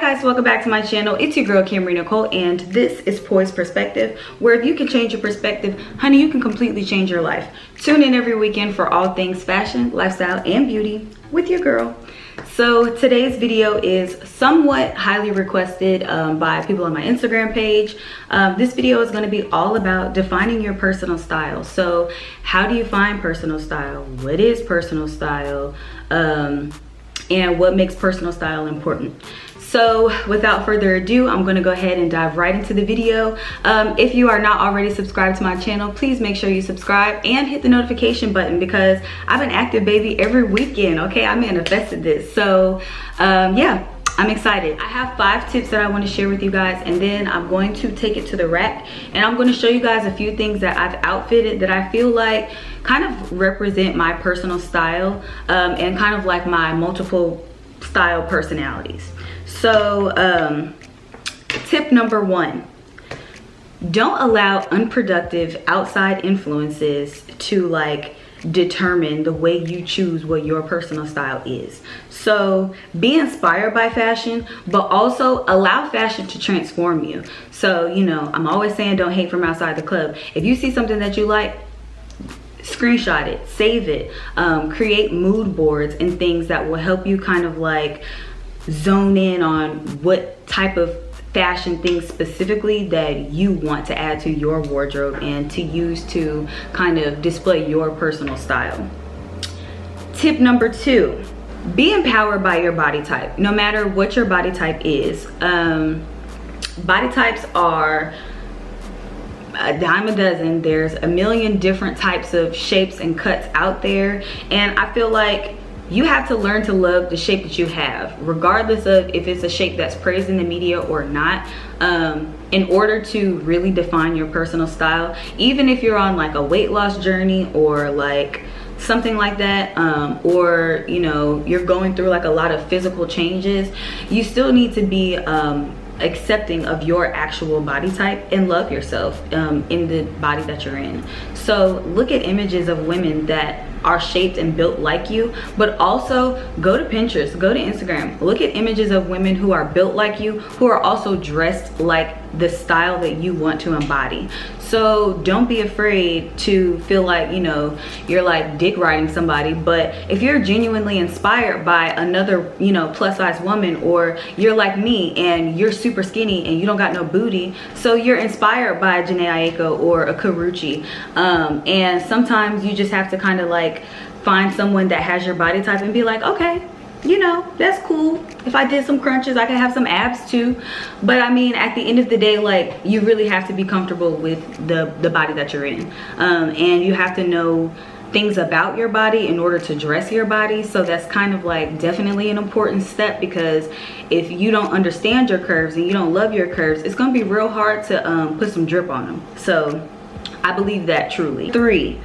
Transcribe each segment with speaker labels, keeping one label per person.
Speaker 1: guys, welcome back to my channel. It's your girl Camry Nicole, and this is Poised Perspective, where if you can change your perspective, honey, you can completely change your life. Tune in every weekend for all things fashion, lifestyle, and beauty with your girl. So today's video is somewhat highly requested by people on my Instagram page. This video is going to be all about defining your personal style. So how do you find personal style? What is personal style? And what makes personal style important? So without further ado, I'm going to go ahead and dive right into the video. If you are not already subscribed to my channel, please make sure you subscribe and hit the notification button, because I've been active, baby, every weekend. Okay, I manifested this. So yeah, I'm excited. I have 5 tips that I want to share with you guys, and then I'm going to take it to the rack and I'm going to show you guys a few things that I've outfitted that I feel like kind of represent my personal style and kind of like my multiple style personalities. So tip number 1, don't allow unproductive outside influences to like determine the way you choose what your personal style is. So be inspired by fashion, but also allow fashion to transform you. So, you know, I'm always saying don't hate from outside the club. If you see something that you like, screenshot it, save it, create mood boards and things that will help you kind of like zone in on what type of fashion things specifically that you want to add to your wardrobe and to use to kind of display your personal style. Tip number 2, be empowered by your body type, no matter what your body type is. Body types are a dime a dozen. There's a million different types of shapes and cuts out there, and I feel like you have to learn to love the shape that you have, regardless of if it's a shape that's praised in the media or not, in order to really define your personal style. Even if you're on like a weight loss journey or like something like that, or you know, you're going through like a lot of physical changes, you still need to be accepting of your actual body type and love yourself in the body that you're in. So look at images of women that are shaped and built like you, but also go to Pinterest, go to Instagram, look at images of women who are built like you, who are also dressed like the style that you want to embody. So don't be afraid to feel like, you know, you're like dick riding somebody, but if you're genuinely inspired by another, you know, plus size woman, or you're like me and you're super skinny and you don't got no booty, so you're inspired by a Jhené Aiko or a Karrueche, and sometimes you just have to kind of like find someone that has your body type and be like, okay, you know, that's cool. If I did some crunches, I could have some abs too. But I mean, at the end of the day, like, you really have to be comfortable with the body that you're in, and you have to know things about your body in order to dress your body. So that's kind of like definitely an important step, because if you don't understand your curves and you don't love your curves, it's gonna be real hard to put some drip on them. So I believe that truly. 3,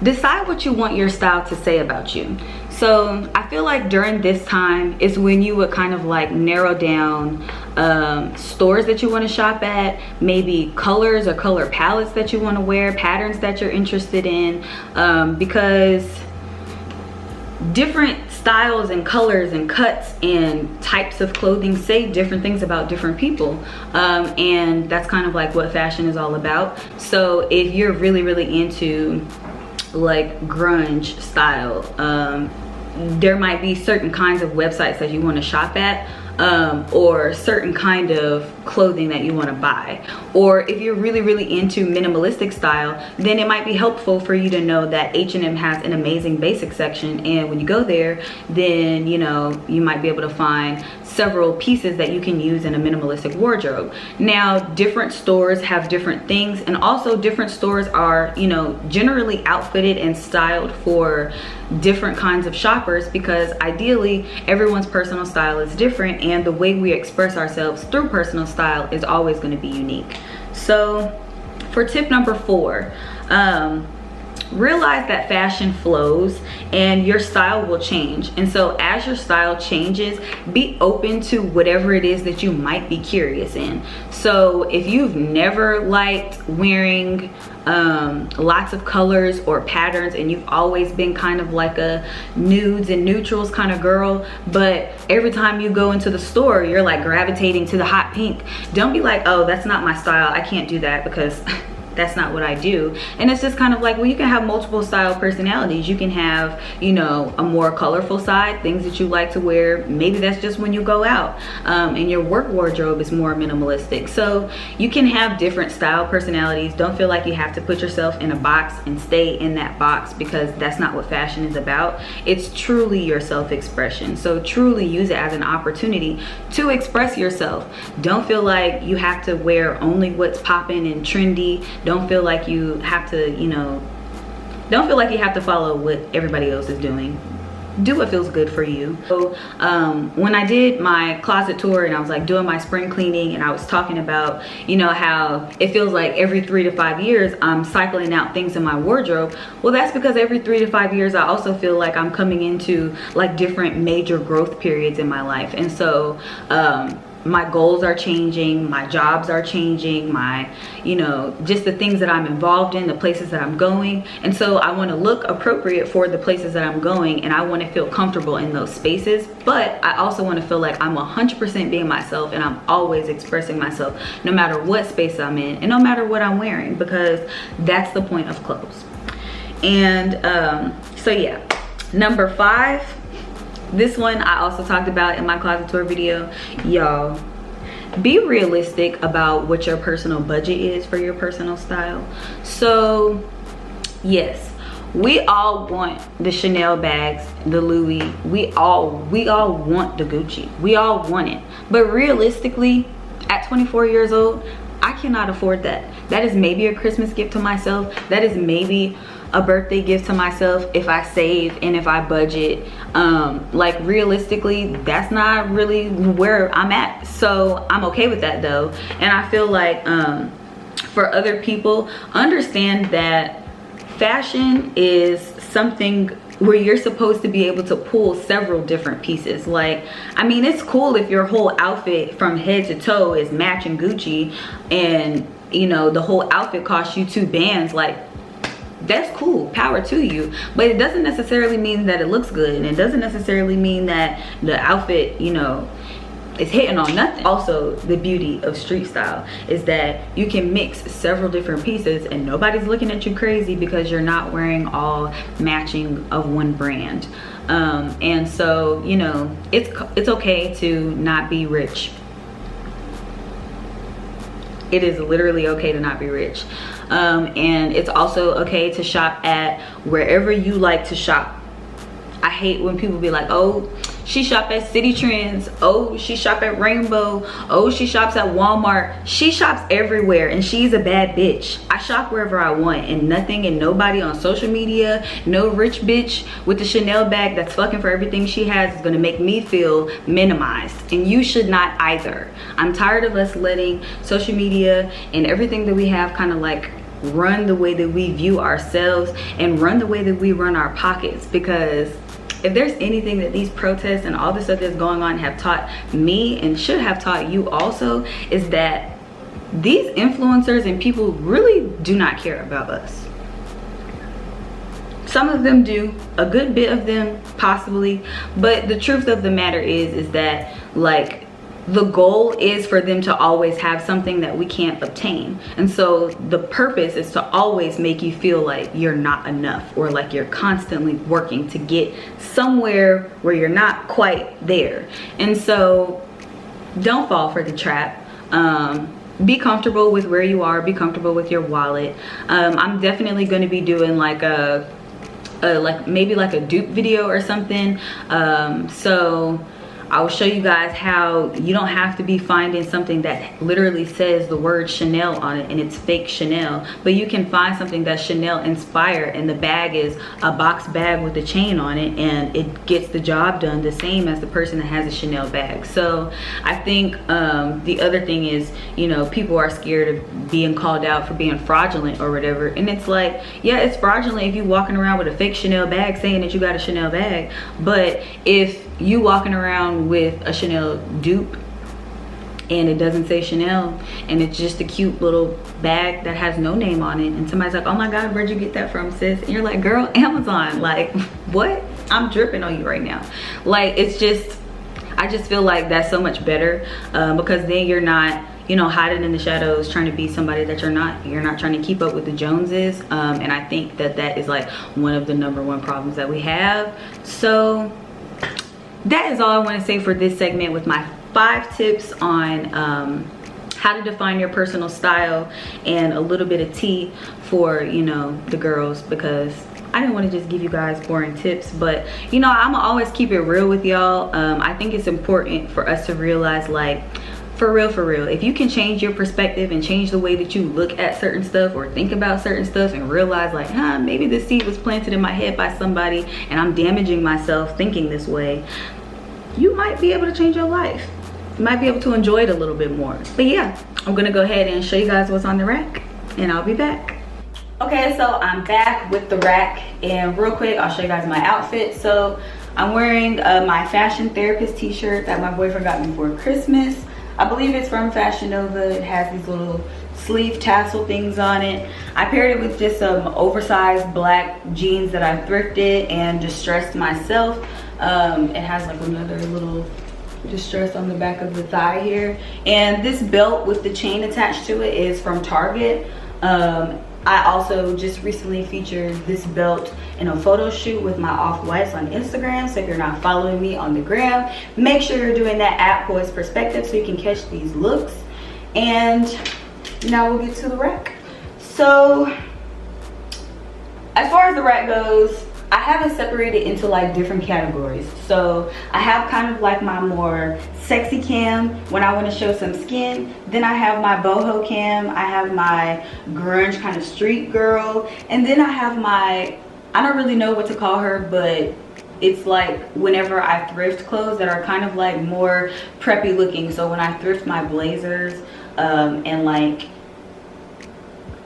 Speaker 1: decide what you want your style to say about you. So I feel like during this time is when you would kind of like narrow down stores that you want to shop at, maybe colors or color palettes that you want to wear, patterns that you're interested in, because different styles and colors and cuts and types of clothing say different things about different people, and that's kind of like what fashion is all about. So if you're really into like grunge style, there might be certain kinds of websites that you want to shop at, or certain kind of clothing that you want to buy. Or if you're really into minimalistic style, then it might be helpful for you to know that H&M has an amazing basic section, and when you go there, then you know, you might be able to find several pieces that you can use in a minimalistic wardrobe. Now, different stores have different things, and also different stores are, you know, generally outfitted and styled for different kinds of shoppers, because ideally everyone's personal style is different, and the way we express ourselves through personal style is always going to be unique. So for tip number 4, realize that fashion flows and your style will change. And so as your style changes, be open to whatever it is that you might be curious in. So if you've never liked wearing lots of colors or patterns, and you've always been kind of like a nudes and neutrals kind of girl, but every time you go into the store you're like gravitating to the hot pink, don't be like, oh, that's not my style, I can't do that, because that's not what I do. And it's just kind of like, well, you can have multiple style personalities. You can have, you know, a more colorful side, things that you like to wear. Maybe that's just when you go out, and your work wardrobe is more minimalistic. So you can have different style personalities. Don't feel like you have to put yourself in a box and stay in that box, because that's not what fashion is about. It's truly your self-expression. So truly use it as an opportunity to express yourself. Don't feel like you have to wear only what's popping and trendy. Don't feel like you have to, you know, don't feel like you have to follow what everybody else is doing. Do what feels good for you. So when I did my closet tour and I was like doing my spring cleaning, and I was talking about, you know, how it feels like every 3 to 5 years I'm cycling out things in my wardrobe. Well, that's because every 3 to 5 years I also feel like I'm coming into like different major growth periods in my life. And so my goals are changing, my jobs are changing, my, you know, just the things that I'm involved in, the places that I'm going. And so I want to look appropriate for the places that I'm going, and I want to feel comfortable in those spaces. But I also want to feel like I'm 100% being myself, and I'm always expressing myself no matter what space I'm in and no matter what I'm wearing, because that's the point of clothes. And so yeah, number 5, this one I also talked about in my closet tour video. Y'all, be realistic about what your personal budget is for your personal style. So yes, we all want the Chanel bags, the Louis, we all want the Gucci, we all want it. But realistically, at 24 years old, I cannot afford that. That is maybe a Christmas gift to myself. That is maybe a birthday gift to myself if I save and if I budget. Like realistically, that's not really where I'm at. So I'm okay with that though. And I feel like for other people, understand that fashion is something where you're supposed to be able to pull several different pieces. Like, I mean, it's cool if your whole outfit from head to toe is matching Gucci, and you know the whole outfit costs you 2 bands. Like, that's cool, power to you. But it doesn't necessarily mean that it looks good, and it doesn't necessarily mean that the outfit, you know, is hitting on nothing. Also, the beauty of street style is that you can mix several different pieces and nobody's looking at you crazy because you're not wearing all matching of one brand. And so, you know, it's okay to not be rich. It is literally okay to not be rich. And it's also okay to shop at wherever you like to shop. I hate when people be like, oh, she shop at City Trends, oh, she shop at Rainbow, oh, she shops at Walmart. She shops everywhere, and she's a bad bitch. I shop wherever I want, and nothing and nobody on social media, no rich bitch with the Chanel bag that's fucking for everything she has is gonna make me feel minimized, and you should not either. I'm tired of us letting social media and everything that we have kind of like run the way that we view ourselves and run the way that we run our pockets. Because if there's anything that these protests and all the stuff that's going on have taught me, and should have taught you also, is that these influencers and people really do not care about us. Some of them do, a good bit of them possibly, but the truth of the matter is that like the goal is for them to always have something that we can't obtain. And so the purpose is to always make you feel like you're not enough, or like you're constantly working to get somewhere where you're not quite there. And so don't fall for the trap. Be comfortable with where you are, be comfortable with your wallet. I'm definitely going to be doing like maybe like a dupe video or something. So I will show you guys how you don't have to be finding something that literally says the word Chanel on it and it's fake Chanel, but you can find something that's Chanel inspired and the bag is a box bag with a chain on it, and it gets the job done the same as the person that has a Chanel bag. So I think the other thing is, you know, people are scared of being called out for being fraudulent or whatever, and it's like, yeah, it's fraudulent if you walking around with a fake Chanel bag saying that you got a Chanel bag, but if you walking around with a Chanel dupe and it doesn't say Chanel and it's just a cute little bag that has no name on it, and somebody's like, oh my god, where'd you get that from, sis? And you're like, girl, Amazon. Like, what? I'm dripping on you right now. Like, it's just, I just feel like that's so much better, because then you're not, you know, hiding in the shadows trying to be somebody that you're not. You're not trying to keep up with the Joneses, and I think that that is like one of the #1 problems that we have. So that is all I want to say for this segment with my 5 tips on how to define your personal style and a little bit of tea for, you know, the girls, because I didn't want to just give you guys boring tips, but you know, I'm gonna always keep it real with y'all. I think it's important for us to realize, like, for real, if you can change your perspective and change the way that you look at certain stuff or think about certain stuff and realize, like, maybe the seed was planted in my head by somebody and I'm damaging myself thinking this way, you might be able to change your life. You might be able to enjoy it a little bit more. But yeah, I'm gonna go ahead and show you guys what's on the rack and I'll be back. Okay, so I'm back with the rack, and real quick, I'll show you guys my outfit. So I'm wearing my Fashion Therapist t-shirt that my boyfriend got me for Christmas. I believe it's from Fashion Nova. It has these little sleeve tassel things on it. I paired it with just some oversized black jeans that I thrifted and distressed myself. It has like another little distress on the back of the thigh here. And this belt with the chain attached to it is from Target. I also just recently featured this belt in a photo shoot with my Off-Whites on Instagram. So if you're not following me on the gram, make sure you're doing that at Poise Perspective so you can catch these looks. And now we'll get to the rack. So as far as the rack goes, I have it separated into like different categories. So I have kind of like my more sexy cam when I want to show some skin. Then I have my boho cam. I have my grunge kind of street girl. And then I have my, I don't really know what to call her, but it's like whenever I thrift clothes that are kind of like more preppy looking. So when I thrift my blazers and like,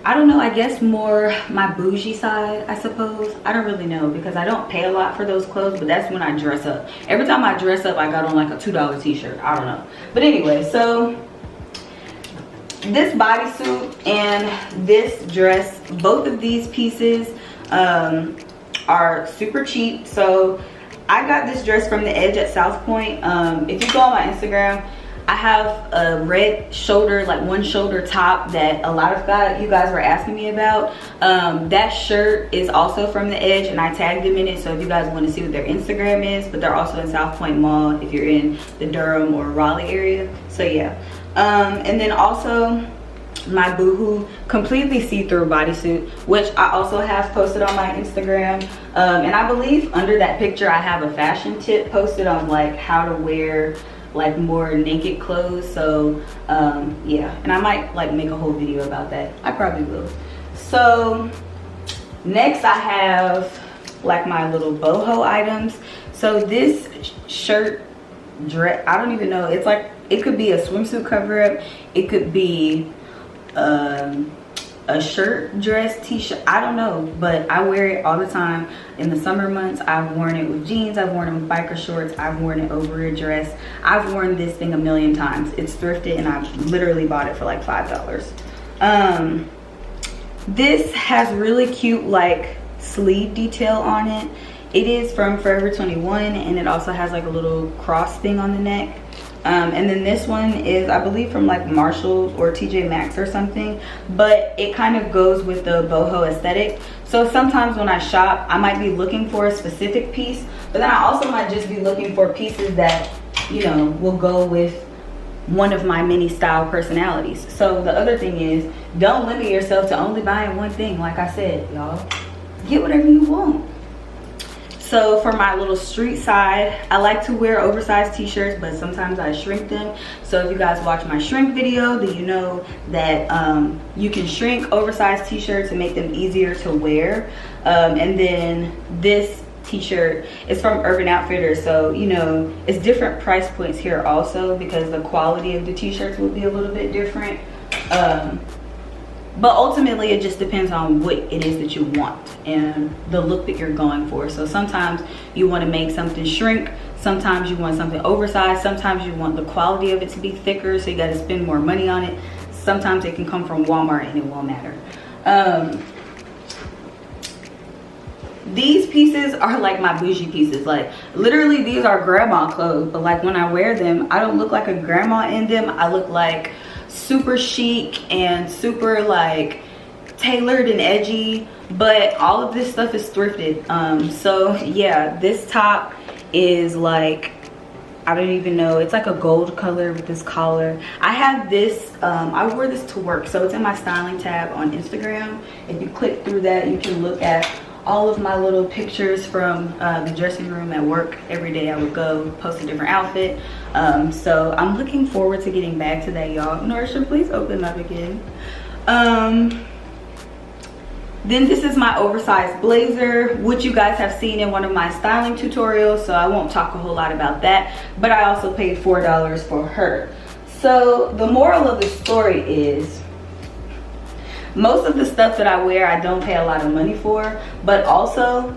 Speaker 1: I don't know, I guess more my bougie side, I suppose. I don't really know because I don't pay a lot for those clothes, but that's when I dress up. Every time I dress up, I got on like a $2 t-shirt. I don't know. But anyway, so this bodysuit and this dress, both of these pieces are super cheap. So I got this dress from The Edge at South Point. If you go on my Instagram, I have a red shoulder, like one shoulder top that a lot of you guys were asking me about. That shirt is also from The Edge and I tagged them in it. So if you guys want to see what their Instagram is, but they're also in South Point Mall if you're in the Durham or Raleigh area. So yeah. And then also my Boohoo completely see-through bodysuit, which I also have posted on my Instagram. And I believe under that picture I have a fashion tip posted on like how to wear like more naked clothes. So yeah, and I might like make a whole video about that. I probably will. So next I have like my little boho items. So this shirt dress, I don't even know, it's like, it could be a swimsuit cover up, it could be a shirt, dress, t-shirt, I don't know, but I wear it all the time. In the summer months, I've worn it with jeans, I've worn it with biker shorts, I've worn it over a dress. I've worn this thing a million times. It's thrifted and I literally bought it for like $5. This has really cute like sleeve detail on it. It is from Forever 21 and it also has like a little cross thing on the neck. And then this one is, I believe, from like Marshalls or TJ Maxx or something, but it kind of goes with the boho aesthetic. So sometimes when I shop, I might be looking for a specific piece, but then I also might just be looking for pieces that, you know, will go with one of my many style personalities. So the other thing is, don't limit yourself to only buying one thing. Like I said, y'all, get whatever you want. So for my little street side, I like to wear oversized t-shirts, but sometimes I shrink them. So if you guys watch my shrink video, then you know that you can shrink oversized t-shirts and make them easier to wear. And then this t-shirt is from Urban Outfitters, so you know it's different price points here also because the quality of the t-shirts will be a little bit different. But ultimately it just depends on what it is that you want and the look that you're going for. So sometimes you want to make something shrink, sometimes you want something oversized, sometimes you want the quality of it to be thicker, so you got to spend more money on it. Sometimes it can come from Walmart and it won't matter. These pieces are like my bougie pieces. Like literally these are grandma clothes, but like when I wear them, I don't look like a grandma in them. I look like super chic and super like tailored and edgy, but all of this stuff is thrifted. So yeah, this top is like, I don't even know, it's like a gold color with this collar. I have this, I wore this to work, so it's in my styling tab on Instagram. If you click through that, you can look at all of my little pictures from the dressing room at work. Every day I would go post a different outfit. So I'm looking forward to getting back to that, y'all. Norisha, please open up again. Then this is my oversized blazer, which you guys have seen in one of my styling tutorials, so I won't talk a whole lot about that, but I also paid $4 for her. So the moral of the story is, most of the stuff that I wear I don't pay a lot of money for, but also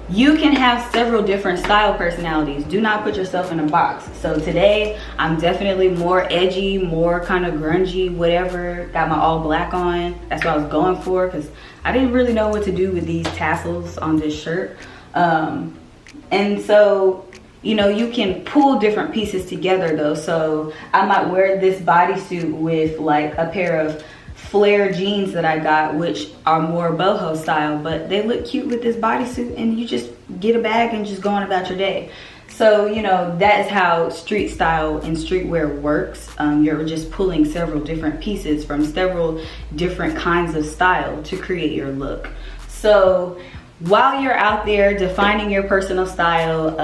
Speaker 1: you can have several different style personalities. Do not put yourself in a box. So today I'm definitely more edgy, more kind of grungy, whatever. Got my all black on. That's what I was going for because I didn't really know what to do with these tassels on this shirt. And so, you know, you can pull different pieces together though. So I might wear this bodysuit with like a pair of flare jeans that I got, which are more boho style, but they look cute with this bodysuit, and you just get a bag and just go on about your day. So, you know, that is how street style and streetwear works. You're just pulling several different pieces from several different kinds of style to create your look. So while you're out there defining your personal style,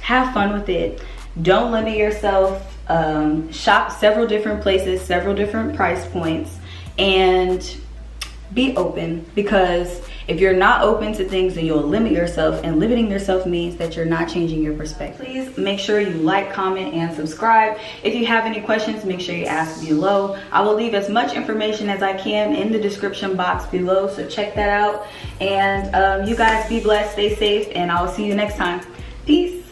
Speaker 1: have fun with it. Don't limit yourself. Shop several different places, several different price points, and be open, because if you're not open to things, then you'll limit yourself, and limiting yourself means that you're not changing your perspective. Please make sure you like, comment, and subscribe. If you have any questions, make sure you ask below. I will leave as much information as I can in the description box below, so check that out. And you guys be blessed, stay safe, and I'll see you next time. Peace.